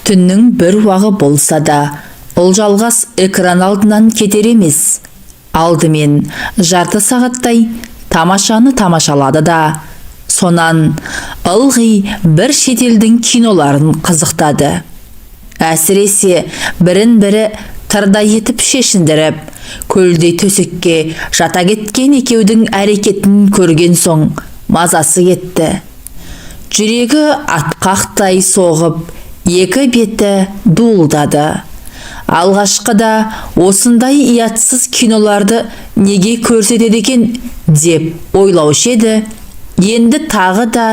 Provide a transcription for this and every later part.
Түннің бір уағы болса да, Ұлжалғас экран алдынан кетер емес. Алдымен жарты сағаттай тамашаны тамашалады да, сонан ылғи бір шетелдің киноларын қызықтады. Әсіресе бірін-бірі тырдай етіп шешіндіріп, көлдей төсекке жата кеткен екеудің әрекетін көрген соң мазасы кетті. Жүрегі атқақтай соғып, екі беті дуылдады. Алғашқыда осындай иятсыз киноларды неге көрсетеді екен деп ойлаушы еді. Енді тағы да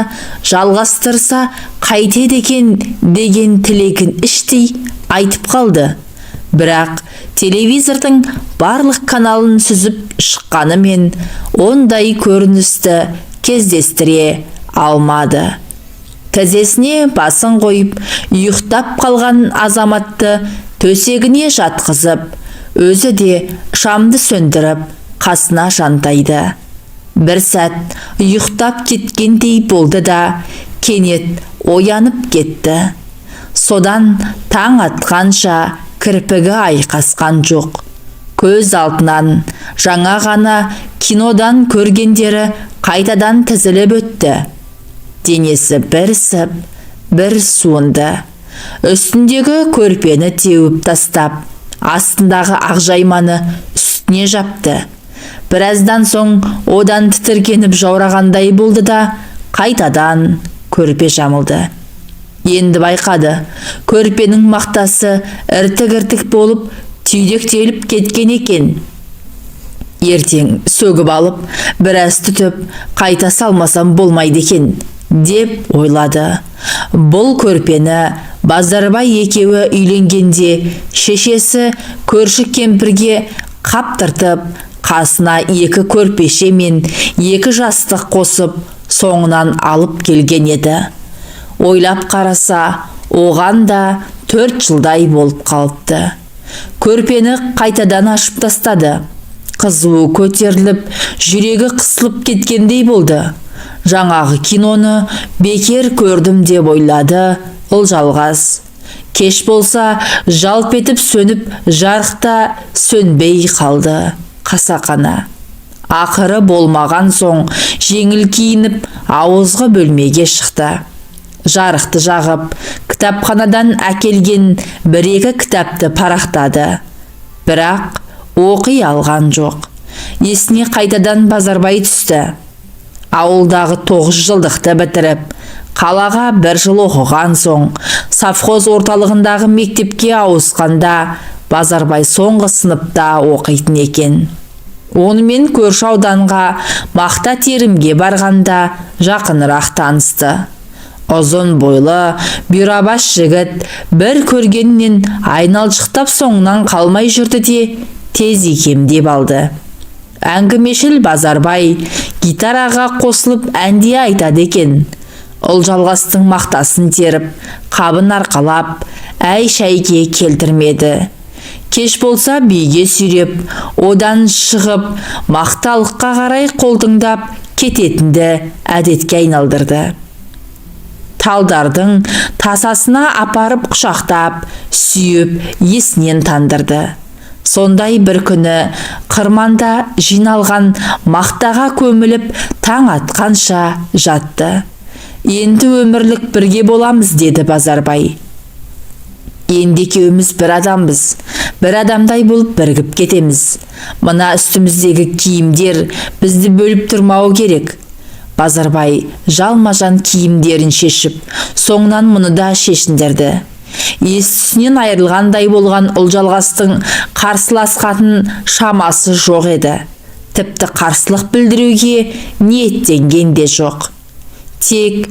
жалғастырса қайтеді екен деген тілегін іштей айтып қалды. Бірақ телевизордың барлық каналын сүзіп шыққанымен ондай көріністі кездестіре алмады. Тізесіне басын қойып, ұйықтап қалған азаматты төсегіне жатқызып, өзі де шамды сөндіріп, қасына жантайды. Бір сәт ұйықтап кеткендей болды да, кенет оянып кетті. Содан таң атқанша кірпігі айқасқан жоқ. Көз алдынан жаңа ғана кинодан көргендері қайтадан тізіліп өтті. Денесі бір сып, бір суынды. Үстіндегі көрпені теуіп тастап, астындағы ақжайманы үстіне жапты. Біраздан соң одан тітіркеніп жаурағандай болды да, қайтадан көрпе жамылды. Енді байқады, көрпенің мақтасы іртік-іртік болып түйдектеліп кеткен екен. Ертең сөгіп алып, біраз түтіп, қайта салмасам болмайды екен, деп ойлады. Бұл көрпені Базарбай екеуі үйленгенде шешесі көрші кемпірге қаптыртып, қасына екі көрпеше мен екі жастық қосып, соңынан алып келген еді. Ойлап қараса, оған да 4 жылдай болып қалыпты. Көрпені қайтадан ашып тастады. Қызуы көтеріліп, жүрегі қысылып кеткендей болды. Жаңағы киноны бекер көрдім деп ойлады Ұлжалғас. Кеш болса, жалп етіп сөніп, жарықта сөнбей қалды қасақана. Ақыры болмаған соң жеңіл киініп, ауызғы бөлмеге шықты. Жарықты жағып, кітапханадан әкелген бір-екі кітапты парақтады. Бірақ оқи алған жоқ. Есіне қайтадан Базарбай түсті. Ауылдағы 9 жылдықты бітіріп, қалаға 1 жыл оқыған соң, совхоз орталығындағы мектепке ауысқанда, Базарбай соңғы сыныпта оқитын екен. Онымен көрші ауданға мақта терімге барғанда жақынырақ танысты. Ұзын бойлы, бұйрабас жігіт бір көргеннен айналшықтап соңынан қалмай жүрді де, тез икемдеп алды. Әңгімешіл Базарбай гитараға қосылып әнде айтады екен. Ұлжалғастың мақтасын теріп, қабын арқалап, әй-шәйге келтірмеді. Кеш болса биге сүйреп, одан шығып, мақталыққа қарай қолдыңдап кететінді әдетке айналдырды. Талдардың тасасына апарып құшақтап, сүйіп, есінен тандырды. Сондай бір күні қырманда жиналған мақтаға көміліп, таң атқанша жатты. Енді өмірлік бірге боламыз, деді Базарбай. Енді екеуміз бір адамбыз, бір адамдай болып бірігіп кетеміз. Мына үстіміздегі киімдер бізді бөліп тұрмауы керек. Базарбай жалма-жан киімдерін шешіп, соңынан мұны да шешіндірді. Естісінен айырылғандай болған Ұлжалғастың қарсыласқатын шамасы жоқ еді. Тіпті қарсылық білдіруге ниеттенген де жоқ. Тек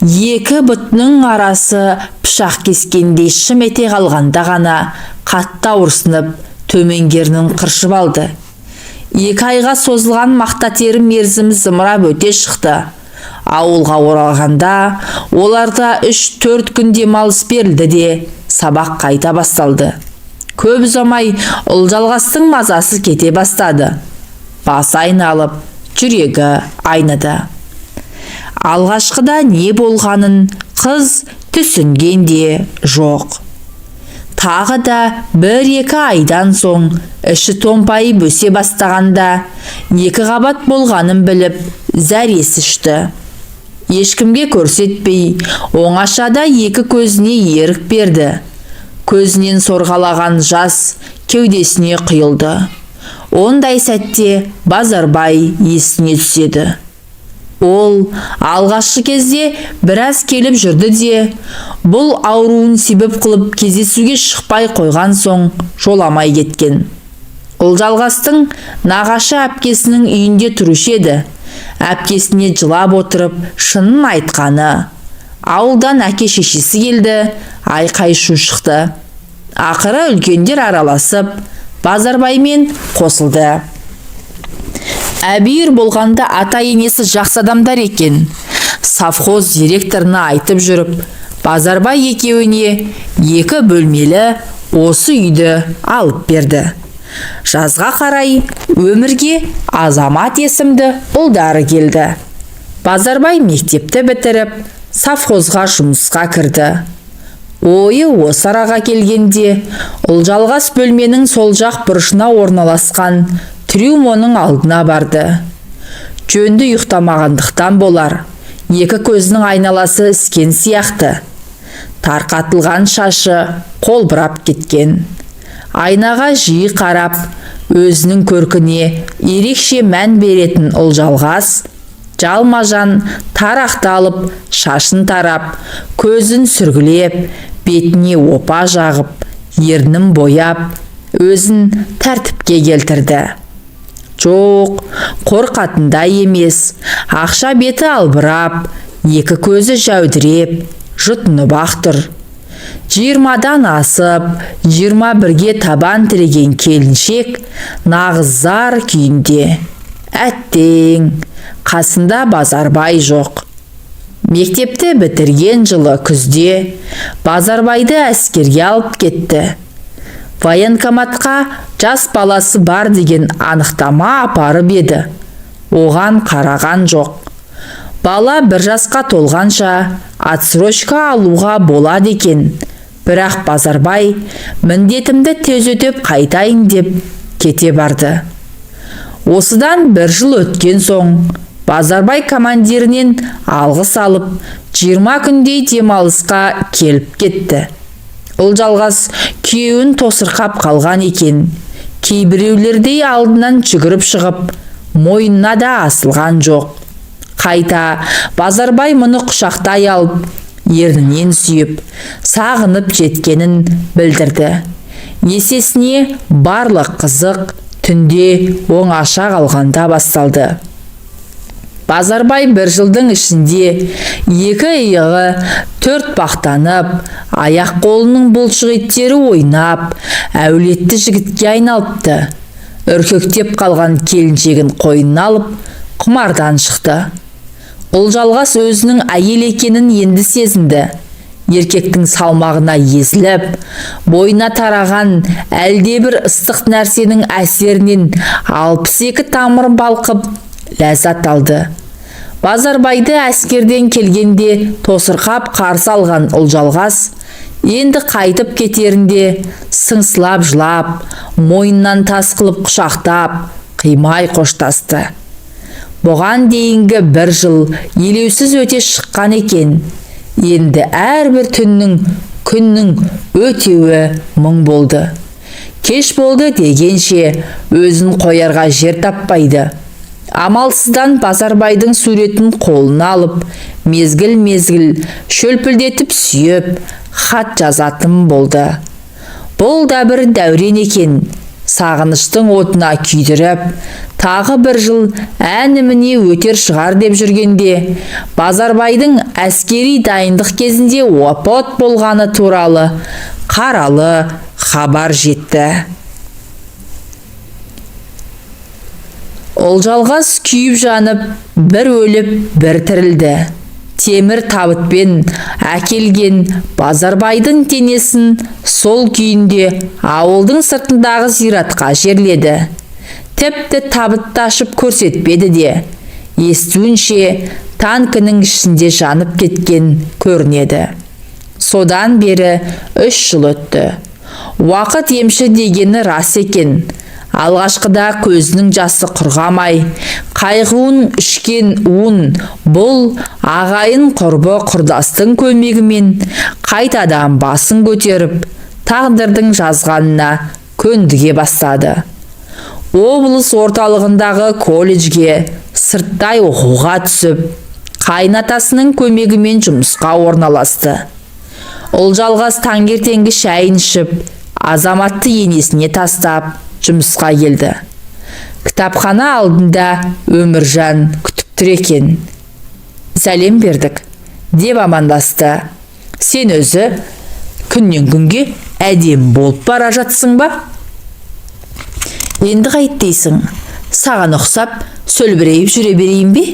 екі бұтының арасы пышақ кескендей шым ете қалғанда ғана қатты ауырсынып, төменгерінің қыршып алды. 2 айға созылған мақта терім мерзімі зымырап өте шықты. Ауылға оралғанда оларда 3-4 күн демалыс берілді де сабақ қайта басталды. Көп ұзамай Ұлжалғастың мазасы кете бастады. Басы айналып, жүрегі айныды. Алғашқыда не болғанын қыз түсінген де жоқ. Тағы да 1-2 айдан соң іші томпайып өсе бастағанда 2 қабат болғанын біліп зәресі ұшты. Ешкімге көрсетпей оңашада 2 көзіне ерік берді. Көзінен сорғалаған жас кеудесіне құйылды. Ондай сәтте Базарбай есіне түседі. Ол алғашқы кезде біраз келіп жүрді де, бұл ауруын себеп қылып кездесуге шықпай қойған соң жоламай кеткен. Ұлжалғастың нағашы әпкесінің үйінде тұрушы еді. Әпкесіне жылап отырып шынын айтқаны. Ауылдан әке шешесі келді, айқай-шу шықты. Ақыры үлкендер араласып, Базарбаймен қосылды. Әбүйір болғанда ата-енесі жақсы адамдар екен. Совхоз директорына айтып жүріп, Базарбай екеуіне 2 бөлмелі осы үйді алып берді. Жазға қарай өмірге Азамат есімді ұлдары келді. Базарбай мектепті бітіріп, совхозға жұмысқа кірді. Ойы осы араға келгенде, Ұлжалғас бөлменің сол жақ бұрышына орналасқан трюмоның алдына барды. Жөнді ұйықтамағандықтан болар, 2 көзінің айналасы іскен сияқты. Тарқатылған шашы қолбырап кеткен. Айнаға жиі қарап, өзінің көркіне ерекше мән беретін Ұлжалғас жалма-жан тарақты алып, шашын тарап, көзін сүргілеп, бетіне опа жағып, ернін бояп, өзін тәртіпке келтірді. Жоқ, қорқатындай емес, ақша беті албырап, 2 көзі жәудіреп, жұтынып ақтыр. 20-дан асып, 21-ге табан тіреген келіншек нағыз зар күйінде. Әттең, қасында Базарбай жоқ. Мектепті бітірген жылы күзде Базарбайды әскерге алып кетті. Военкоматқа жас баласы бар деген анықтама апарып еді. Оған қараған жоқ. Бала 1 жасқа толғанша отсрочка алуға болады екен. Бірақ Базарбай міндетімді тез өтеп қайтайын деп кете барды. Осыдан 1 жыл өткен соң Базарбай командирінен алғыс алып, 20 күндей демалысқа келіп кетті. Ұлжалғас күйеуін тосырқап қалған екен. Кейбіреулердей алдынан жүгіріп шығып, мойнына да асылған жоқ. Қайта Базарбай мұны құшақтай алып, ернінен сүйіп, сағынып жеткенін білдірді. Есесіне барлық қызық түнде оңаша қалғанда басталды. Базарбай 1 жылдың ішінде 2 иығы 4 бақтанып, аяқ қолының бұлшық еттері ойнап, әулетті жігітке айналыпты. Үркектеп қалған келіншегін қойнына алып, құмардан шықты. Ұлжалғас өзінің әйел екенін енді сезінді. Еркектің салмағына езіліп, бойына тараған әлдебір ыстық нәрсенің әсерінен 62 тамыр балқып, ләззат алды. Базарбайды әскерден келгенде тосырқап қарсы алған Ұлжалғас енді қайтып кетерінде сыңсылап жылап, мойнынан тас қылып құшақтап, қимай қоштасты. Бұған дейінгі 1 жыл елеусіз өте шыққан екен. Енді әрбір түннің, күннің өтеуі мұң болды. Кеш болды дегенше өзін қоярға жер таппайды. Амалсыздан Базарбайдың суретін қолына алып, мезгіл-мезгіл шөлпілдетіп сүйіп, хат жазатын болды. Бұл да бір дәурен екен. Сағыныштың отына күйдіріп, тағы 1 жыл әніміне өтер шығар деп жүргенде, Базарбайдың әскери дайындық кезінде опат болғаны туралы қаралы хабар жетті. Ұлжалғас күйіп жанып, бір өліп, бір тірілді. Темір табытпен әкелген Базарбайдың денесін сол күйінде ауылдың сыртындағы зиратқа жерледі. Тіпті табытты ашып көрсетпеді де. Естуінше танкінің ішінде жанып кеткен көрінеді. Содан бері 3 жыл өтті. Уақыт емші дегені рас екен. Алғашқыда көзінің жасы құрғамай, қайғуын ішкен уын бұл ағайын құрбы құрдастың көмегімен қайтадан басын көтеріп, тағдырдың жазғанына көндіге бастады. Облыс орталығындағы колледжге сырттай оқуға түсіп, қайнатасының көмегімен жұмысқа орналасты. Ұлжалғас таңертеңгі шайын ішіп, азаматты енесіне тастап, жұмысқа келді. Кітапхана алдында Өміржан күтіп тұр екен. Сәлем бердік, деп амандасты. Сен өзі күннен күнге әдем болып бара жатсың ба? Енді қайт дейсің? Саған ұқсап, сөлбірейіп жүре берейін бе?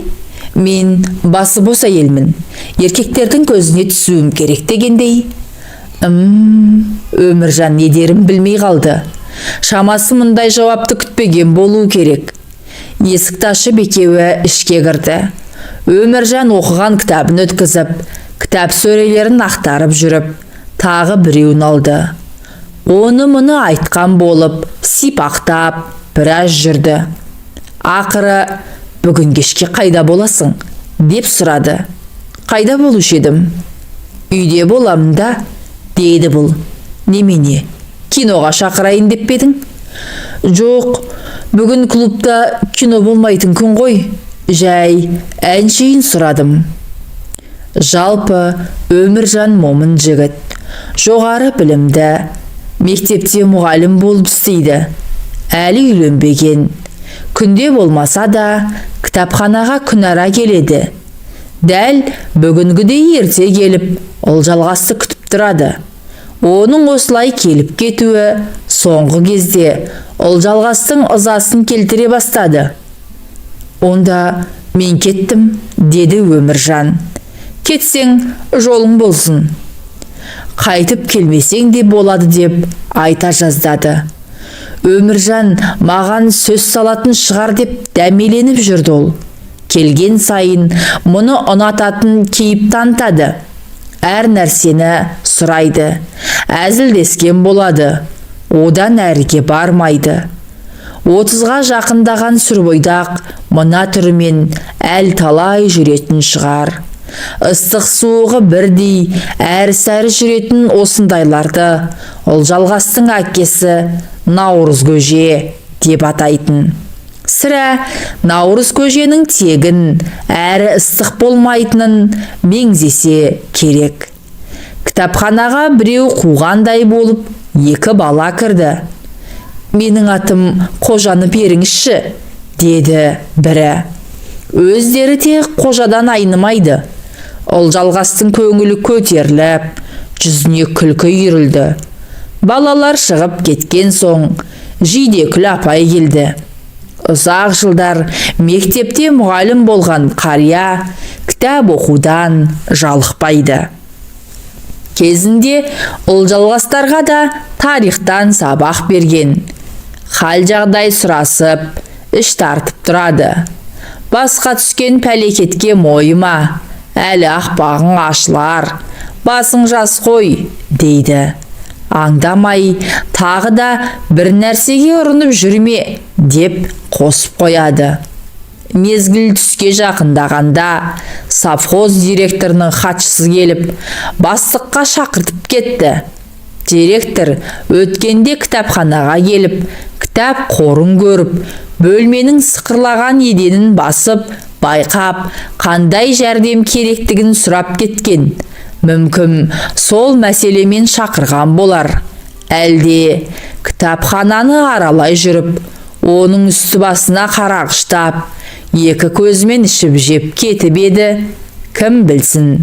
Мен басы бос әйелмін. Еркектердің көзіне түсуім керек дегендей. Өміржан не дерін білмей қалды. Шамасы мұндай жауапты күтпеген болу керек. Есікті ашып екеуі ішке кірді. Өміржан оқыған кітабын өткізіп, кітап сөрелерін ақтарып жүріп, тағы біреуін алды. Оны мұны айтқан болып, сипақтап, біраз жүрді. Ақыры, бүгін кешке қайда боласың? Деп сұрады. Қайда болушы едім? Үйде боламын да, дейді бұл. Немене? Киноға шақырайын деп педің? Жоқ, бүгін клубта кино болмайтын күн ғой. Жай, әншейін сұрадым. Жалпы, Өміржан момын жігіт. Жоғары білімді, мектепте мұғалім болып істейді. Әлі үйленбеген. Күнде болмаса да, кітапханаға күнара келеді. Дәл бүгінгідей ерте келіп, Ұлжалғасты күтіп тұрады. Оның осылай келіп кетуі соңғы кезде Ұлжалғастың ызасын келтіре бастады. Онда мен кеттім, деді Өміржан. Кетсең, жолың болсын. Қайтып келмесең де болады деп айта жаздады. Өміржан маған сөз салатын шығар деп дәмеленіп жүрді ол. Келген сайын мұны ұнататын кейіп танытады. Әр нәрсені сұрайды. Әзілдескен болады. Одан әріге бармайды. 30-ға жақындаған сүрбойдақ мына түрімен әл талай жүретін шығар. Ыстық суығы бірдей әрі-сәрі жүретін осындайларды Ұлжалғастың әкесі Наурыз көже деп атайтын. Сірә Наурыз көженің тегін әрі ыстық болмайтынын меңзесе керек. Кітапханаға біреу қуғандай болып, екі бала кірді. Менің атым Қожаны беріңізші, деді бірі. Өздері те қожадан айнымайды. Ұлжалғастың көңілі көтеріліп, жүзіне күлкі үйірілді. Балалар шығып кеткен соң, Жидекүл апай келді. Ұзақ жылдар мектепте мұғалім болған қария кітап оқудан жалықпайды. Кезінде Ұлжалғастарға да тарихтан сабақ берген. Хал жағдай сұрасып, іш тартып тұрады. Басқа түскен пәлекетке мойыма, әлі ақпағың ашылар, басың жас қой, дейді. Аңдамай, тағы да бір нәрсеге ұрынып жүрме, деп қосып қояды. Мезгіл түске жақындағанда, совхоз директорының хатшысы келіп, бастыққа шақыртып кетті. Директор өткенде кітапханаға келіп, кітап қорын көріп, бөлменің сықырлаған еденін басып, байқап, қандай жәрдем керектігін сұрап кеткен. Мүмкін сол мәселемен шақырған болар. Әлде кітапхананы аралай жүріп, оның үсті басына қарағыштап, екі көзімен ішіп жеп кетіп еді, кім білсін.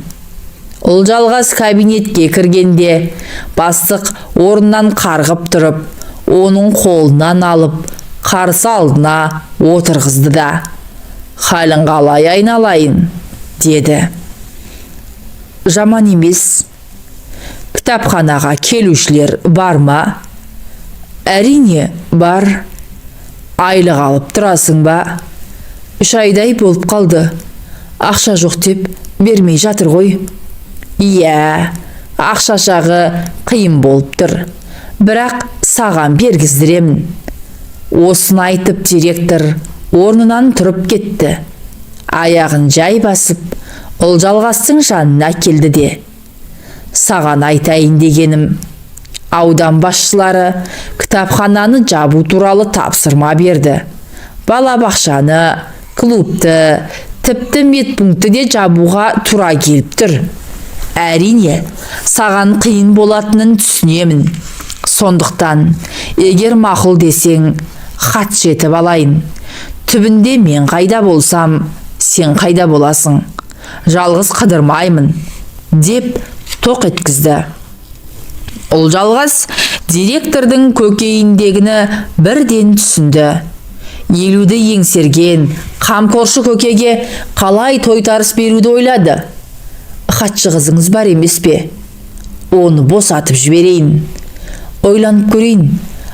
Ұлжалғас кабинетке кіргенде, бастық орнынан қарғып тұрып, оның қолынан алып, қарсы алдына отырғызды да. Халің қалай айналайын, деді. Жаман емес. Кітапханаға келушілер бар ма? Әрине, бар. Айлық алып тұрасың ба? 3 айдай болып қалды. Ақша жоқ деп бермей жатыр ғой. Иә, ақша жағы қиын болып тұр. бірақ саған бергіздіремін. Осыны айтып директор орнынан тұрып кетті. Аяғын жай басып, Ұлжалғастың жанына келді де: саған айтайын дегенім, аудан басшылары кітапхананы жабу туралы тапсырма берді. Балабақшаны, клубты, тіпті медпунктті де жабуға тура келіп тұр. Әрине, саған қиын болатынын түсінемін. Сондықтан, егер мақұл десең, хат жетіп алайын. Түбінде мен қайда болсам, сен қайда боласың. Жалғыз қыдырмаймын, деп тоқ еткізді. Ұлжалғас директордың көкейіндегіні бірден түсінді. Елуді еңсерген қамқоршы көкеге қалай тойтарыс беруді ойлады. Хатшы қызыңыз бар емес пе? Оны босатып жіберейін. Ойланып көрейін,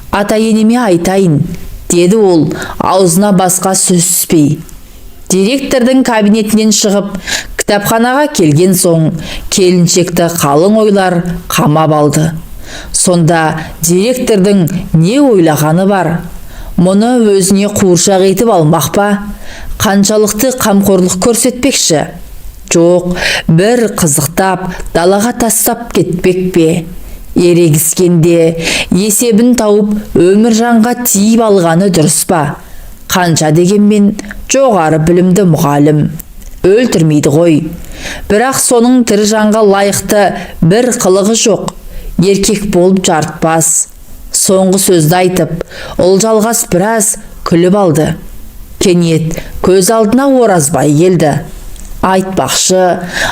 ата-енеме айтайын, деді ол аузына басқа сөз түспей. Директордың кабинетінен шығып, кітапханаға келген соң, келіншекті қалың ойлар қамап алды. Сонда директордың не ойлағаны бар? Мұны өзіне қуыршақ етіп алмақ па? Қаншалықты қамқорлық көрсетпекші? Жоқ, бір қызықтап далаға тастап кетпек пе? Ерегіскенде есебін тауып Өміржанға тиіп алғаны дұрыс па? Қанша дегенмен жоғары білімді мұғалім өлтірмейді ғой. Бірақ соның тірі жанға лайықты бір қылығы жоқ. Еркек болып жарытпас. Соңғы сөзді айтып, Ұлжалғас біраз күліп алды. Кенет көз алдына Оразбай келді. Айтпақшы,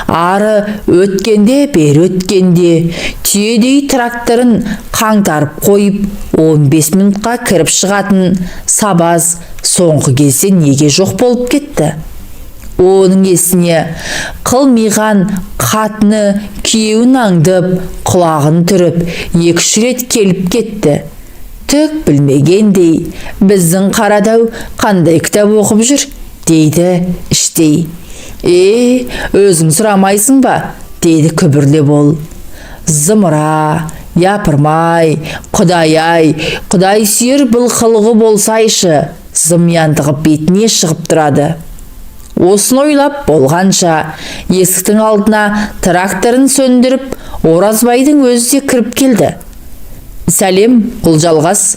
ары өткенде, бері өткенде, түйедей тракторын қаңтарып қойып, 15 минутқа кіріп шығатын сабаз соңғы кезде неге жоқ болып кетті? Оның есіне қылмиған қатыны күйеуін аңдып, құлағын түріп, 2-3 рет келіп кетті. Түк білмегендей, біздің Қарадау қандай кітап оқып жүр, дейді іштей. Өзің сұрамайсың ба? Деді күбірлеп ол. Зымыра, япырмай, Құдай-ай, Құдай сүйер бұл қылығы болсайшы, зымияндығы бетіне шығып тұрады. Осыны ойлап болғанша, есіктің алдына тракторын сөндіріп, Оразбайдың өзі де кіріп келді. Сәлем, Ұлжалғас,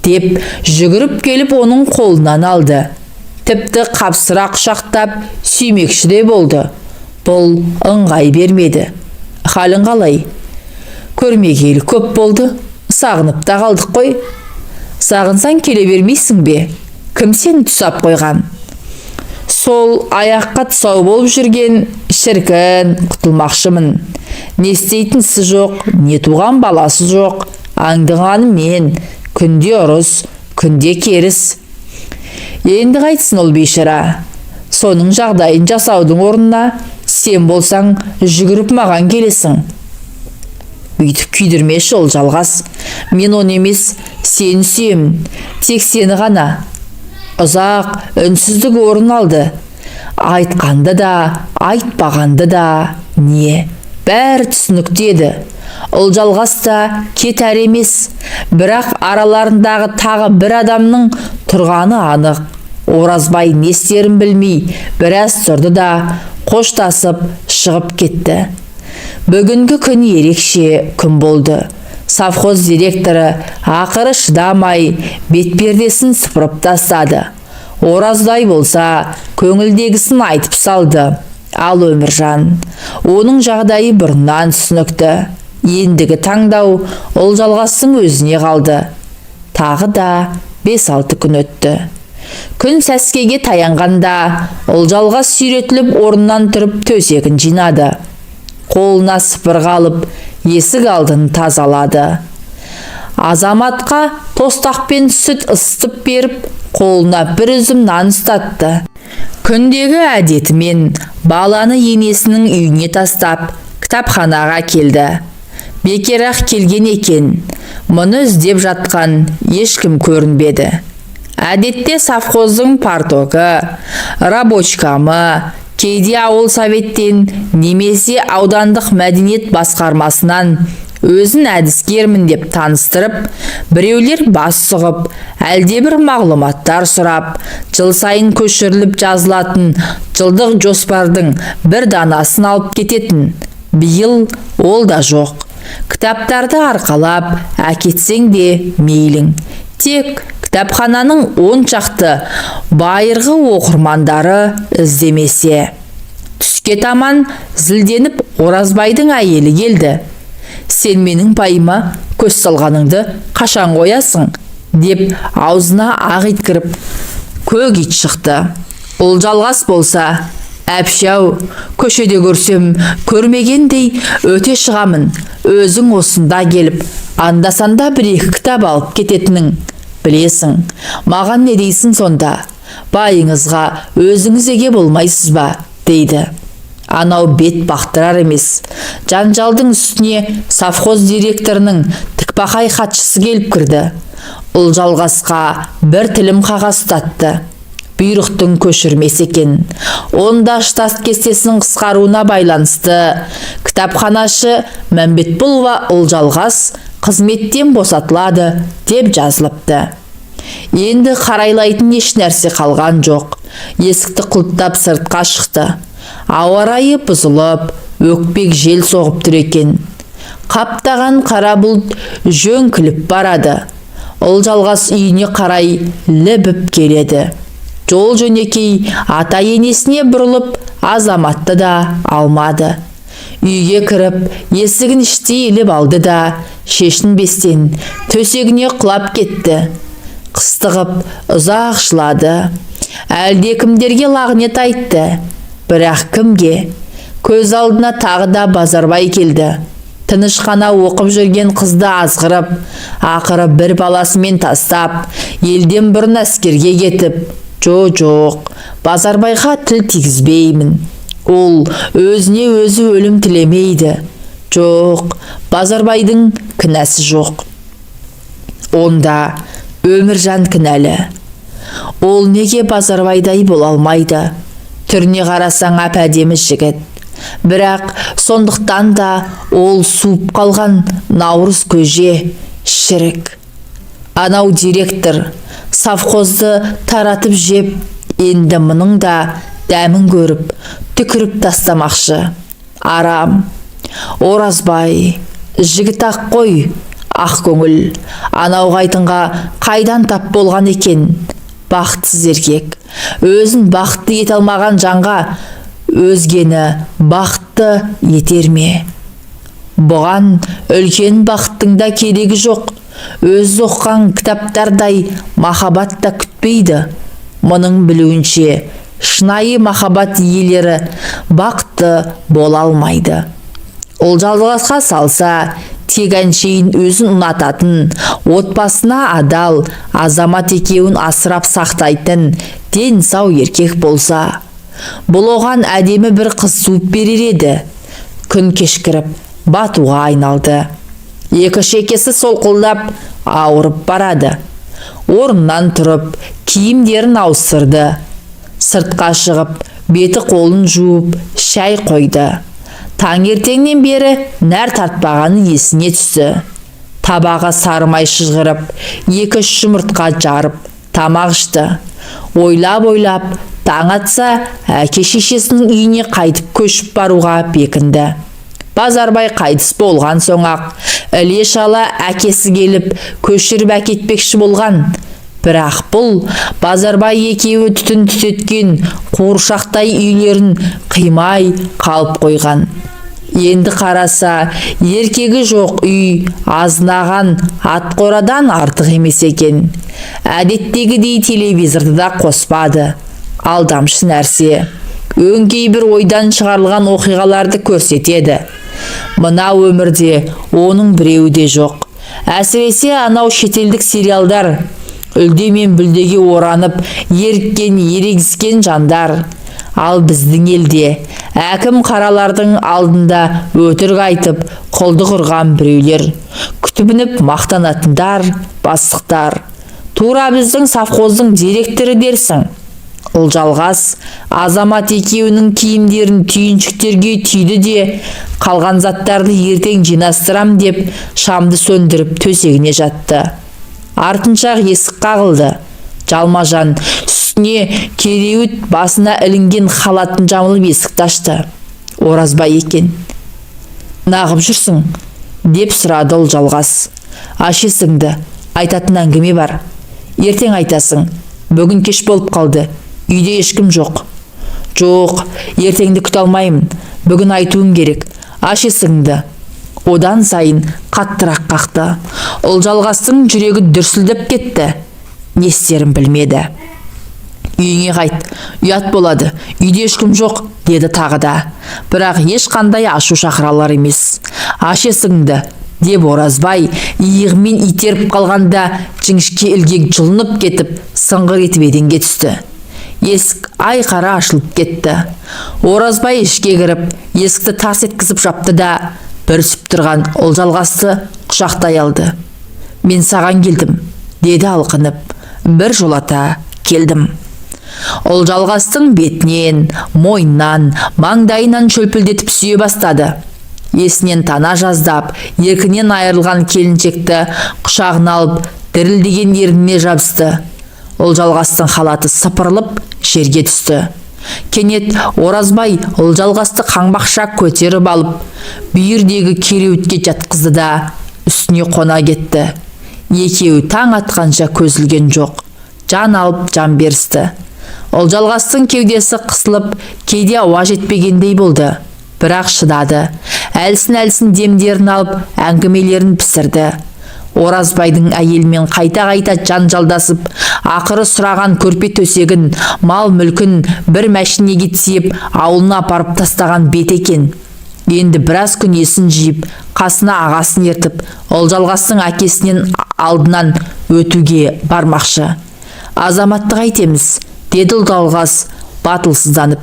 деп жүгіріп келіп оның қолынан алды. Тіпті қапсыра құшақтап сүймекші де болды. Бұл ыңғай бермеді. Халің қалай? Көрмегелі көп болды, сағынып та қалдық қой. Сағынсаң келе бермейсің бе? Кім сені тұсап қойған? Сол аяққа тұсау болып жүрген шіркін құтылмақшымын. Не істейтінсі жоқ, не туған баласы жоқ. Аңдығаным мен, күнде ұрыс, күнде керіс. Енді қайтсын ол бейшара? Соның жағдайын жасаудың орнына сен болсаң жүгіріп маған келесің. Бүйтіп күйдірмеші Ұлжалғас. Мен оны емес, сені сүйемін, тек сені ғана. Ұзақ үнсіздік орын алды. Айтқанды да, айтпағанды да, не? Бәрі түсінікті еді. Ұлжалғас та кетер емес, бірақ араларындағы тағы бір адамның тұрғаны анық. Оразбай не істерін білмей, біраз тұрды да қоштасып шығып кетті. Бүгінгі күн ерекше күн болды. Совхоз директоры ақыры шыдамай бетпердесін сыпырып тастады. Оразбай болса көңілдегісін айтып салды. Ал Өміржан, оның жағдайы бұрыннан түсінікті. Ендігі таңдау Ұлжалғастың өзіне қалды. Тағы да 5-6 күн өтті. Күн сәскеге таянғанда Ұлжалғас сүйретіліп орнынан тұрып төсегін жинады. Қолына сыпырғы алып, есік алдын тазалады. Азаматқа тостақпен сүт ысытып беріп, қолына бір үзім нан ұстатты. Күндегі әдетімен баланы енесінің үйіне тастап, кітапханаға келді. Бекерақ келген екен, мұны іздеп жатқан ешкім көрінбеді. Әдетте совхоздың партогы, рабочкамы, кейде ауыл советтен немесе аудандық мәдениет басқармасынан өзін әдіскермін деп таныстырып, біреулер бас сұғып, әлдебір мағлұматтар сұрап, жыл сайын көшіріліп жазылатын жылдық жоспардың бір данасын алып кететін. Биыл ол да жоқ. Кітаптарды арқалап әкетсең де мейлің. Тек кітапхананың 10 шақты байырғы оқырмандары іздемесе. Түске таман зілденіп Оразбайдың әйелі келді. Сен менің пайыма көз салғаныңды қашан қоясың? Деп аузына ақ ит кіріп, көк ит шықты. Ол жалғас болса, әпшәу, көшеде көрсем, көрмегендей өте шығамын. Өзің осында келіп, анда-санда бір-екі кітап алып кететінің. Білесің, маған не дейсің сонда? Байыңызға өзіңіз еге болмайсыз ба? Дейді. Анау бет бақтырар емес. Жанжалдың үстіне совхоз директорының тікбақай хатшысы келіп кірді. Ұлжалғасқа бір тілім қағаз ұстатты. Бұйрықтың көшірмесі екен. Онда штат кестесінің қысқаруына байланысты кітапханашы Мәмбетбұлова Ұлжалғас қызметтен босатылады деп жазылыпты. Енді қарайлайтын еш нәрсе қалған жоқ. Есікті құлыптап сыртқа шықты. Ауа райы бұзылып, өкпек жел соғып тұр екен. Қаптаған қара бұлт жөңкіліп барады. Ұлжалғас үйіне қарай лібіп келеді. Жол жөнекей ата енесіне бұрылып, азаматты да алмады. Үйге кіріп, есігін іштей іліп алды да, шешінбестен төсегіне құлап кетті. Қыстығып ұзақ жылады. Әлде кімдерге лағнет айтты. Бірақ кімге? Көз алдына тағы да Базарбай келді. Тыныш қана оқып жүрген қызды азғырып, ақыры бір баласымен тастап, елден бұрын әскерге кетіп, жоқ, Базарбайға тіл тигізбеймін. Ол өзіне өзі өлім тілемейді. Жоқ, Базарбайдың кінәсі жоқ. Онда Өміржан кінәлі. Ол неге Базарбайдай бола алмайды? Түріне қарасаң әп-әдемі жігіт. Бірақ сондықтан да ол суып қалған наурыз көже, шірік. Анау директор совхозды таратып жеп, енді мұның да дәмін көріп, түкіріп тастамақшы. Арам. Оразбай, жігіт ақ қой, ақ көңіл. Анау қайтынға қайдан тап болған екен? Бақытсыз еркек. Өзін бақытты ете алмаған жанға өзгені бақытты етер ме? Бұған үлкен бақыттың да керегі жоқ. Өз оққан кітаптардай махаббат та күтпейді. Мұның білуінше, шынайы махаббат иелері бақытты бола алмайды. Ұлжалғасқа салса, тек әншейін өзін ұнататын, отбасына адал, азамат екеуін асырап сақтайтын ден сау еркек болса, бұл оған әдемі бір қыз суып берер еді. Күн кешкіріп, батуға айналды. Екі шекесі солқылдап, ауырып барады. Орнынан тұрып, киімдерін ауыстырды. Сыртқа шығып, беті қолын жуып, шай қойды. Таңертеңнен бері нәр тартпағаны есіне түсті. Табаға сарымай шығырып, 2-3 жұмыртқа жарып, тамақ ішті. Ойлап, таң атса, әке шешесінің үйіне қайтып көшіп баруға бекінді. Базарбай қайтыс болған соң-ақ, іле-шала әкесі келіп, көшіріп әкетпекші болған. Бірақ бұл Базарбай екеуі түтін түтеткен қуыршақтай үйлерін қимай қалып қойған. Енді қараса, еркегі жоқ үй азынаған ат қорадан артық емес екен. Әдеттегідей телевизорды да қоспады. Алдамшы нәрсе. Өңкей бір ойдан шығарылған оқиғаларды көрсетеді. Мына өмірде оның біреуі де жоқ. Әсіресе анау шетелдік сериалдар, үлде мен бүлдеге оранып, еріккен, ерегіскен жандар. Ал біздің елде әкім қаралардың алдында өтірік айтып, қолды құрған біреулер, күтібініп мақтанатындар, бастықтар. Тура біздің совхоздың директоры дерсің. Олжалғас Азамат екеуінің киімдерін түйіншіктерге түйді де, қалған заттарды ертең жинастырам деп шамды сөндіріп төсегіне жатты. Артыншақ есік қағылды. Жалма-жан үстіне кереует басына ілінген халатын жамылып есікті ашты. Оразбай екен. «Нағып жүрсің?» деп сұрады Олжалғас. «Ашесіңді, айтатын әңгіме бар. Ертең айтасың. Бүгін кеш болып қалды. Үйде ешкім жоқ». «Жоқ, ертеңді күте алмаймын. Бүгін айтуым керек. Ашесіңді». Одан сайын қаттырақ қақты. Олжалғастың жүрегі дүрсілдеп кетті. Не істерін білмеді. «Үйіңе қайт, ұят болады. Үйде ешкім жоқ», деді тағы да. Бірақ ешқандай ашу шақыралар емес. «Ашесіңді», деп Оразбай иығымен итеріп қалғанда жіңішке ілгек жұлынып кетіп, сыңғыр етіп еденге түсті. Есік айқара ашылып кетті. Оразбай ішке кіріп, есікті тарс еткізіп жапты да, бүрісіп тұрған Олжалғасты құшақтай алды. «Мен саған келдім», деді алқынып. «Бір жолата келдім». Олжалғастың бетінен, мойнынан, маңдайынан шөлпілдетіп сүйе бастады. Есінен тана жаздап, еркінен айырылған келіншекті құшағына алып, дірілдеген ерніне жабысты. Олжалғастың халаты сыпырылып, жерге түсті. Кенет Оразбай Олжалғасты қаңбақша көтеріп алып, бүйірдегі кереуетке жатқызды да үстіне қона кетті. Екеуі таң атқанша көзілген жоқ. Жан алып жан берісті. Олжалғастың кеудесі қысылып, кейде ауа жетпегендей болды. Бірақ шыдады. Әлсін демдерін алып, әңгімелерін пісірді. Оразбайдың әйелмен қайта-қайта жанжалдасып, ақыры сұраған көрпе төсегін, мал мүлкін бір мәшинеге тиеп, ауылына апарып тастаған бет екен. Енді біраз күн есін жиып, қасына ағасын ертіп, Олжалғастың әкесінен алдынан өтуге бармақшы. «Азаматты қайтеміз?» деді Олжалғас батылсызданып.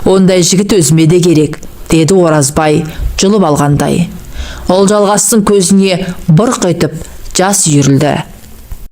Ондай жігіт өзіме де керек», деді Оразбай жұлып алғандай. Олжалғастың көзіне бұрқ етіп жас үйірілді.